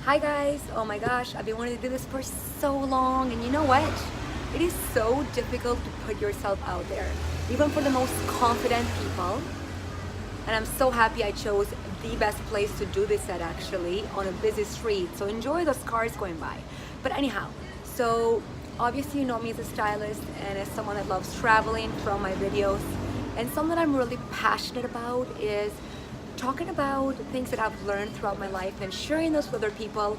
Hi guys, oh my gosh, I've been wanting to do this for so long, and you know what? It is so difficult to put yourself out there, even for the most confident people. And I'm so happy I chose the best place to do this at, actually, on a busy street. So enjoy those cars going by. But anyhow, so obviously you know me as a stylist and as someone that loves traveling from my videos. And something that I'm really passionate about is talking about things that I've learned throughout my life and sharing those with other people,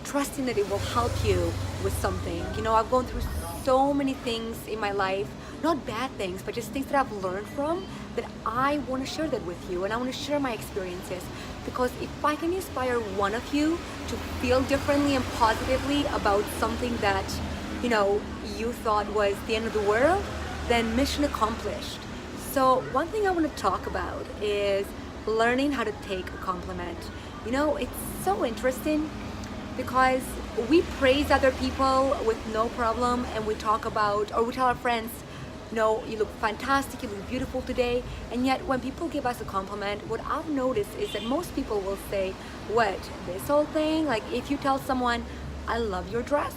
trusting that it will help you with something. You know, I've gone through so many things in my life, not bad things, but just things that I've learned from, that I want to share that with you, and I want to share my experiences, because if I can inspire one of you to feel differently and positively about something that, you know, you thought was the end of the world, then mission accomplished. So one thing I want to talk about is learning how to take a compliment. You know, it's so interesting because we praise other people with no problem, and we talk about, or we tell our friends, no, you look fantastic, you look beautiful today. And yet when people give us a compliment, what I've noticed is that most people will say, what, this whole thing? Like if you tell someone, I love your dress,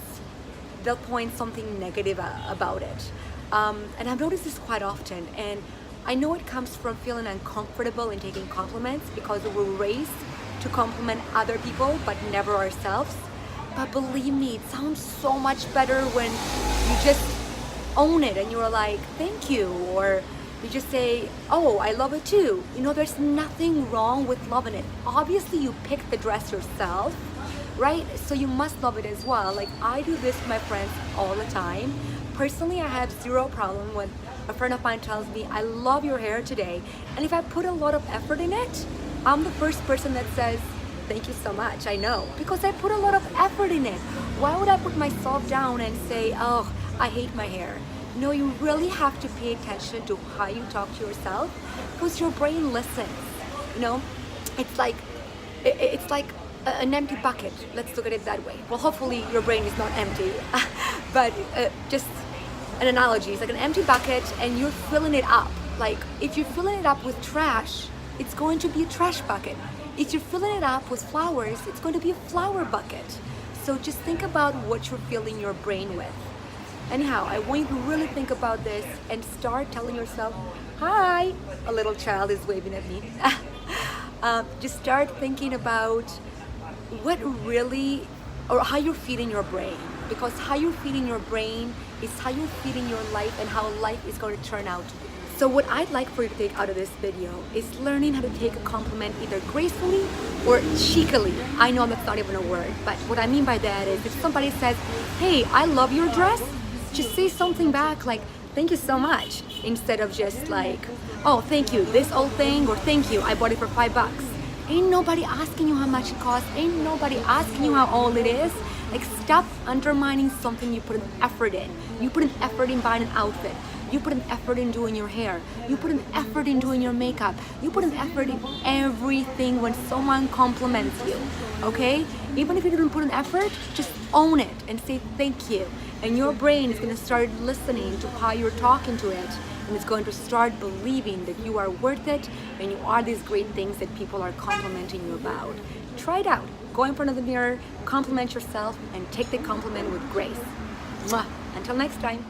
they'll point something negative about it. And I've noticed this quite often, and I know it comes from feeling uncomfortable in taking compliments because we're raised to compliment other people but never ourselves. But believe me, it sounds so much better when you just own it and you're like, thank you, or you just say, oh, I love it too. You know, there's nothing wrong with loving it. Obviously you picked the dress yourself, right? So you must love it as well. Like I do this with my friends all the time. Personally, I have zero problem when a friend of mine tells me, I love your hair today. And if I put a lot of effort in it, I'm the first person that says, thank you so much, I know. Because I put a lot of effort in it. Why would I put myself down and say, oh, I hate my hair? No, you really have to pay attention to how you talk to yourself, because your brain listens. You know, it's like an empty bucket. Let's look at it that way. Well, hopefully your brain is not empty, but just an analogy. It's like an empty bucket and you're filling it up. Like if you're filling it up with trash, it's going to be a trash bucket. If you're filling it up with flowers, it's going to be a flower bucket. So just think about what you're filling your brain with. Anyhow, I want you to really think about this and start telling yourself, hi, a little child is waving at me. Just start thinking about what really, or how you're feeding your brain, because how you're feeding your brain is how you're feeding your life and how life is going to turn out to be. So what I'd like for you to take out of this video is learning how to take a compliment either gracefully or cheekily. I know that's not even a word, but what I mean by that is if somebody says, hey, I love your dress, just say something back like, thank you so much, instead of just like, oh, thank you, this old thing, or thank you, I bought it for $5. Ain't nobody asking you how much it costs. Ain't nobody asking you how old it is. Like, stop undermining something you put an effort in. You put an effort in buying an outfit. You put an effort in doing your hair. You put an effort in doing your makeup. You put an effort in everything when someone compliments you, okay? Even if you didn't put an effort, just own it and say thank you. And your brain is going to start listening to how you're talking to it. And it's going to start believing that you are worth it and you are these great things that people are complimenting you about. Try it out. Go in front of the mirror, compliment yourself, and take the compliment with grace. Mwah. Until next time.